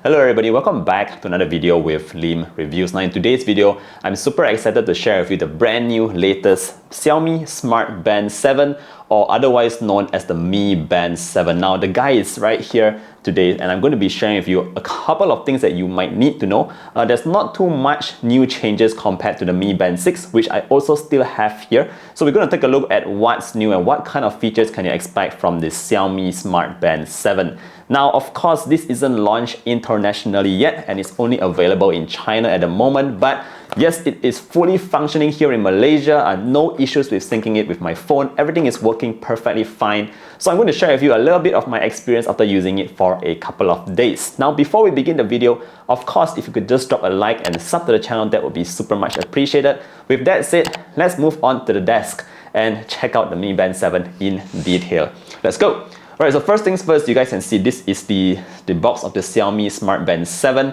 Hello everybody, welcome back to another video with Lim Reviews. Now in today's video, I'm super excited to share with you the brand new latest Xiaomi Smart Band 7, or otherwise known as the Mi Band 7. Now the guy is right here today and I'm going to be sharing with you a couple of things that you might need to know. There's not too much new changes compared to the Mi Band 6, which I also still have here. So we're going to take a look at what's new and what kind of features can you expect from this Xiaomi Smart Band 7. Now, of course, this isn't launched internationally yet and it's only available in China at the moment, but yes, it is fully functioning here in Malaysia. No issues with syncing it with my phone. Everything is working perfectly fine. So I'm going to share with you a little bit of my experience after using it for a couple of days. Now, before we begin the video, of course, if you could just drop a like and sub to the channel, that would be super much appreciated. With that said, let's move on to the desk and check out the Mi Band 7 in detail. Let's go. Alright, so first things first, you guys can see this is the box of the Xiaomi Smart Band 7.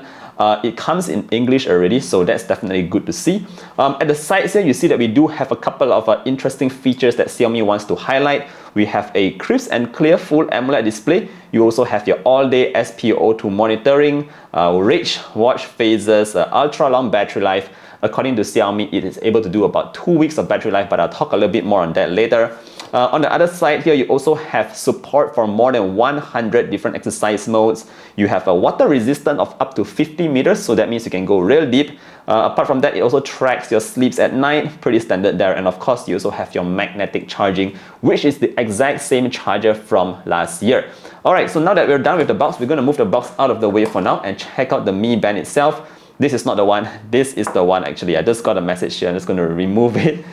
It comes in English already, so that's definitely good to see. At the sides here, you see that we do have a couple of interesting features that Xiaomi wants to highlight. We have a crisp and clear full AMOLED display. You also have your all-day SpO2 monitoring, rich watch phases, ultra long battery life. According to Xiaomi, it is able to do about 2 weeks of battery life, but I'll talk a little bit more on that later. On the other side here, you also have support for more than 100 different exercise modes. You have a water resistance of up to 50 meters, so that means you can go real deep. Apart from that, it also tracks your sleeps at night, pretty standard there. And of course, you also have your magnetic charging, which is the exact same charger from last year. Alright, so now that we're done with the box, we're going to move the box out of the way for now and check out the Mi Band itself. This is not the one, this is the one actually. I just got a message here, I'm just going to remove it.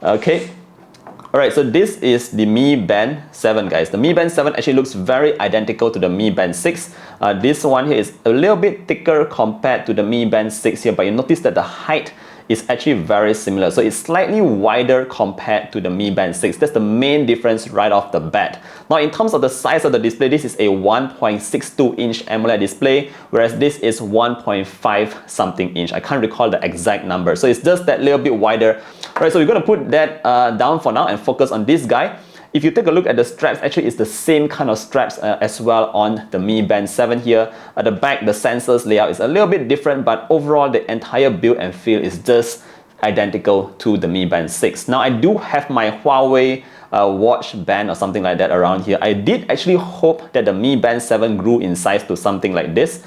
Okay. Alright, so this is the Mi Band 7, guys. The Mi Band 7 actually looks very identical to the Mi Band 6. This one here is a little bit thicker compared to the Mi Band 6 here, but you notice that the height is actually very similar. So it's slightly wider compared to the Mi Band 6. That's the main difference right off the bat. Now, in terms of the size of the display, this is a 1.62-inch AMOLED display, whereas this is 1.5 something inch. I can't recall the exact number. So it's just that little bit wider. Alright, so we're going to put that down for now and focus on this guy. If you take a look at the straps, actually it's the same kind of straps as well on the Mi Band 7 here. At the back, the sensors layout is a little bit different, but overall the entire build and feel is just identical to the Mi Band 6. Now, I do have my Huawei watch band or something like that around here. I did actually hope that the Mi Band 7 grew in size to something like this.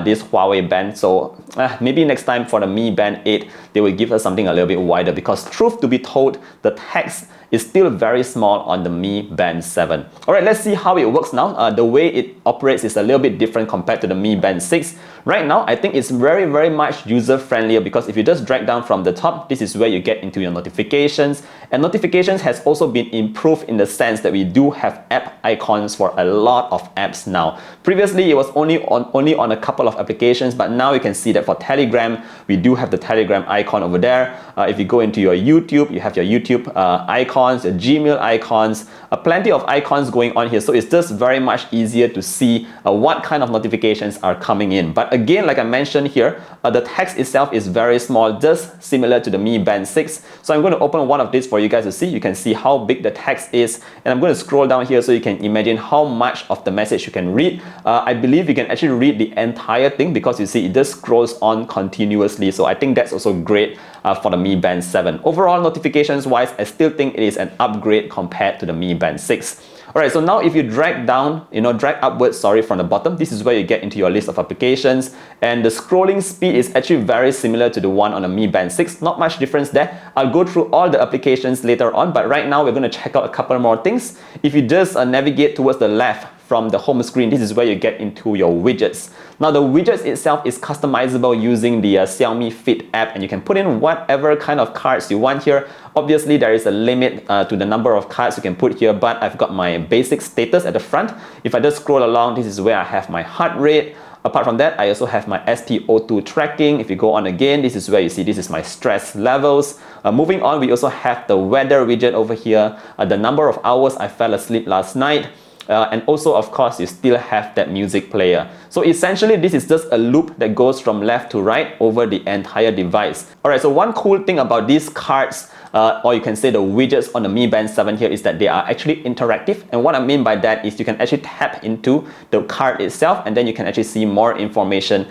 This Huawei band, so maybe next time for the Mi Band 8 they will give us something a little bit wider, because truth to be told, the text is still very small on the Mi Band 7. Alright, let's see how it works now. The way it operates is a little bit different compared to the Mi Band 6. Right now, I think it's very much user-friendlier, because if you just drag down from the top, this is where you get into your notifications. And notifications has also been improved in the sense that we do have app icons for a lot of apps now. Previously, it was only on a couple of applications, but now you can see that for Telegram, we do have the Telegram icon over there. If you go into your YouTube, you have your YouTube icons, your Gmail icons, plenty of icons going on here. So it's just very much easier to see what kind of notifications are coming in. But again, like I mentioned here, the text itself is very small, just similar to the Mi Band 6. So I'm going to open one of these for you guys to see. You can see how big the text is, and I'm going to scroll down here so you can imagine how much of the message you can read. I believe you can actually read the entire thing, because you see it just scrolls on continuously. So I think that's also great for the Mi Band 7. Overall, notifications wise, I still think it is an upgrade compared to the Mi Band 6. Alright, so now if you drag down, drag upwards, from the bottom, this is where you get into your list of applications. And the scrolling speed is actually very similar to the one on the Mi Band 6. Not much difference there. I'll go through all the applications later on, but right now we're going to check out a couple more things. If you just navigate towards the left from the home screen, this is where you get into your widgets. Now, the widgets itself is customizable using the Xiaomi Fit app, and you can put in whatever kind of cards you want here. Obviously, there is a limit to the number of cards you can put here, but I've got my basic status at the front. If I just scroll along, this is where I have my heart rate. Apart from that, I also have my SpO2 tracking. If you go on again, this is where you see this is my stress levels. Moving on, we also have the weather widget over here, the number of hours I fell asleep last night. And also, of course, you still have that music player. So essentially, this is just a loop that goes from left to right over the entire device. Alright, so one cool thing about these cards or you can say the widgets on the Mi Band 7 here is that they are actually interactive. And what I mean by that is you can actually tap into the card itself and then you can actually see more information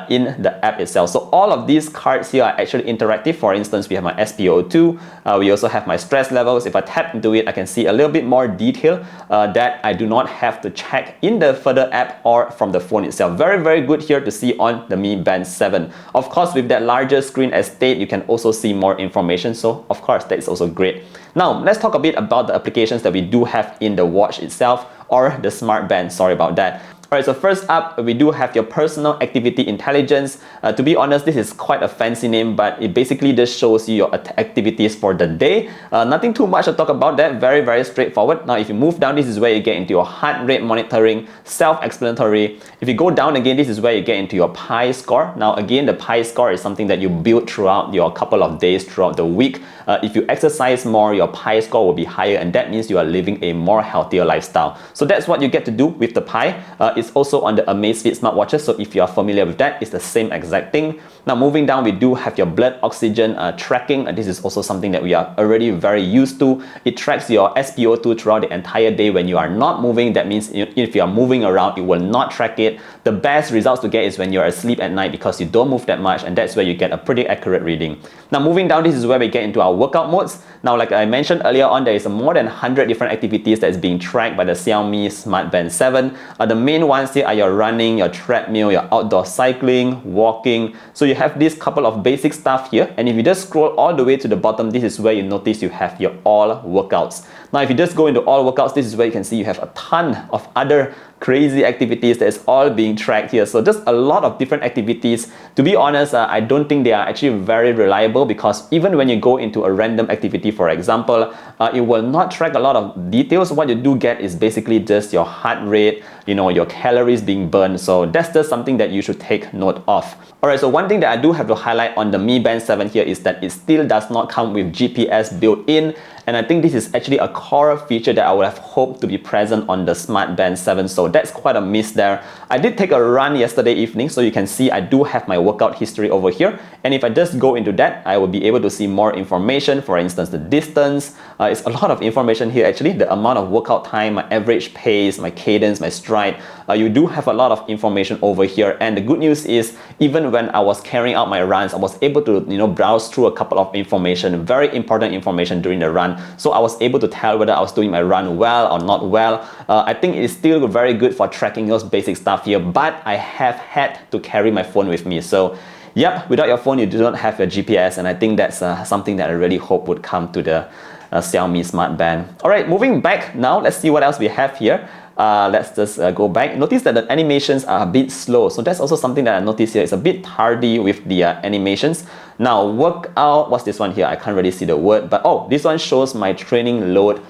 in the app itself. So all of these cards here are actually interactive. For instance, we have my SpO2, we also have my stress levels. If I tap into it, I can see a little bit more detail that I do not have to check in the further app or from the phone itself. Very, very good here to see on the Mi Band 7. Of course, with that larger screen estate, you can also see more information. So of course, that is also great. Now, let's talk a bit about the applications that we do have in the watch itself, or the Smartband, sorry about that. Alright, so first up, we do have your personal activity intelligence. To be honest, this is quite a fancy name, but it basically just shows you your activities for the day. Nothing too much to talk about that, very, very straightforward. Now, if you move down, this is where you get into your heart rate monitoring, self-explanatory. If you go down again, this is where you get into your Pi score. Now, again, the Pi score is something that you build throughout your couple of days, throughout the week. If you exercise more, your Pi score will be higher, and that means you are living a more healthier lifestyle. So that's what you get to do with the Pi. It's also on the Amazfit smartwatches, so if you are familiar with that, it's the same exact thing. Now moving down, we do have your blood oxygen tracking. This is also something that we are already very used to. It tracks your SpO2 throughout the entire day when you are not moving. That means if you are moving around, it will not track it. The best results to get is when you're asleep at night because you don't move that much, and that's where you get a pretty accurate reading. Now moving down, this is where we get into our workout modes. Now, like I mentioned earlier on, there is more than 100 different activities that is being tracked by the Xiaomi Smartband 7. The main ones here are your running, your treadmill, your outdoor cycling, walking. So you have this couple of basic stuff here, and if you just scroll all the way to the bottom, this is where you notice you have your all workouts. Now, if you just go into all workouts, this is where you can see you have a ton of other crazy activities that is all being tracked here. So just a lot of different activities. To be honest, I don't think they are actually very reliable, because even when you go into a random activity, for example, it will not track a lot of details. What you do get is basically just your heart rate, your calories being burned. So that's just something that you should take note of. Alright, so one thing that I do have to highlight on the Mi Band 7 here is that it still does not come with GPS built in. And I think this is actually a core feature that I would have hoped to be present on the Smartband 7. So that's quite a miss there. I did take a run yesterday evening, so you can see I do have my workout history over here. And if I just go into that, I will be able to see more information. For instance, the distance. It's a lot of information here actually. The amount of workout time, my average pace, my cadence, my stride. You do have a lot of information over here. And the good news is, even when I was carrying out my runs, I was able to browse through a couple of information, very important information during the run. So I was able to tell whether I was doing my run well or not well. I think it's still very good for tracking those basic stuff here, but I have had to carry my phone with me. So yep, without your phone, you do not have your GPS, and I think that's something that I really hope would come to the Xiaomi Smartband. Alright, moving back now, let's see what else we have here. Let's just go back. Notice that the animations are a bit slow. So that's also something that I noticed here. It's a bit tardy with the animations. Now, workout, what's this one here? I can't really see the word, but oh, this one shows my training load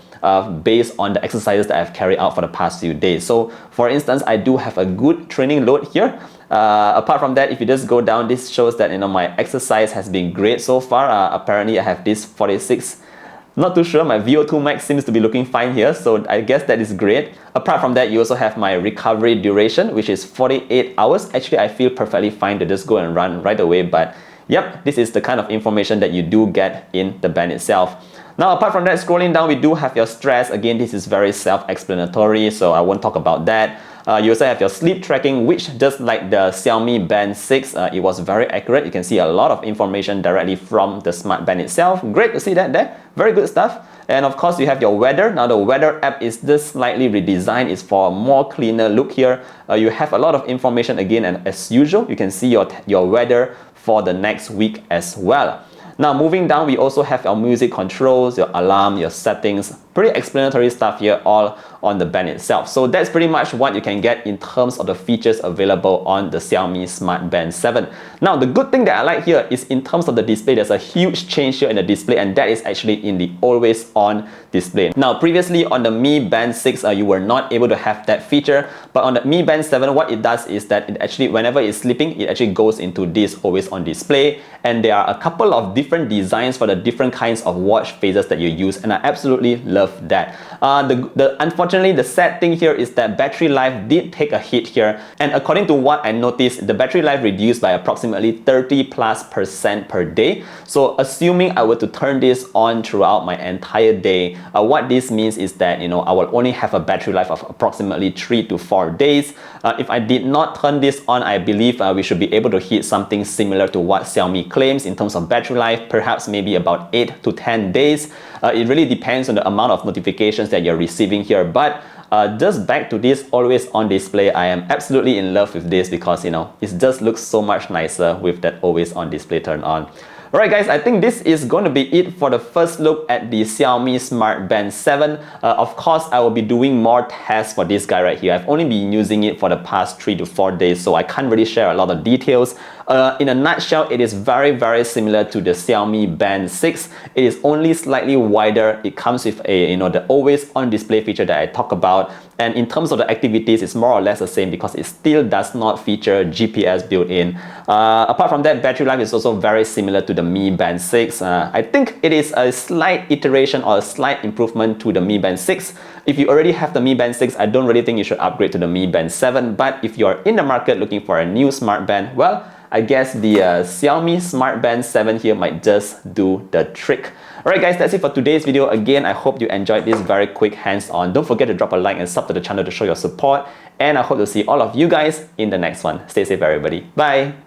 based on the exercises that I've carried out for the past few days. So for instance, I do have a good training load here. Apart from that, if you just go down, this shows that my exercise has been great so far. Apparently I have this 46. Not too sure, my VO2 max seems to be looking fine here, so I guess that is great. Apart from that, you also have my recovery duration, which is 48 hours. Actually, I feel perfectly fine to just go and run right away, but yep, this is the kind of information that you do get in the band itself. Now, apart from that, scrolling down, we do have your stress. Again, this is very self-explanatory, so I won't talk about that. You also have your sleep tracking, which just like the Xiaomi Band 6, it was very accurate. You can see a lot of information directly from the Smartband itself. Great to see that there. Very good stuff. And of course, you have your weather. Now, the weather app is just slightly redesigned. It's for a more cleaner look here. You have a lot of information again, and as usual, you can see your weather for the next week as well. Now, moving down, we also have our music controls, your alarm, your settings. Pretty explanatory stuff here, all on the band itself. So that's pretty much what you can get in terms of the features available on the Xiaomi Smartband 7. Now, the good thing that I like here is in terms of the display, there's a huge change here in the display, and that is actually in the always on display. Now, previously on the Mi Band 6, you were not able to have that feature, but on the Mi Band 7, what it does is that it actually, whenever it's sleeping, it actually goes into this always on display, and there are a couple of different designs for the different kinds of watch faces that you use, and I absolutely love that. The unfortunate Unfortunately, the sad thing here is that battery life did take a hit here, and according to what I noticed, the battery life reduced by approximately 30+% per day. So assuming I were to turn this on throughout my entire day, what this means is that I will only have a battery life of approximately 3 to 4 days. If I did not turn this on, I believe we should be able to hit something similar to what Xiaomi claims in terms of battery life, perhaps maybe about 8 to 10 days. It really depends on the amount of notifications that you're receiving here, but just back to this always on display, I am absolutely in love with this because it just looks so much nicer with that always on display turned on. Alright guys, I think this is going to be it for the first look at the Xiaomi Smartband 7. Of course, I will be doing more tests for this guy right here. I've only been using it for the past 3 to 4 days, so I can't really share a lot of details. In a nutshell, it is very similar to the Xiaomi Band 6. It is only slightly wider. It comes with a the always on display feature that I talk about. And in terms of the activities, it's more or less the same because it still does not feature GPS built in. Apart from that, battery life is also very similar to the Mi Band 6. I think it is a slight iteration or a slight improvement to the Mi Band 6. If you already have the Mi Band 6, I don't really think you should upgrade to the Mi Band 7. But if you're in the market looking for a new smartband, well, I guess the Xiaomi Smartband 7 here might just do the trick. Alright guys, that's it for today's video. Again, I hope you enjoyed this very quick hands-on. Don't forget to drop a like and sub to the channel to show your support. And I hope to see all of you guys in the next one. Stay safe everybody. Bye!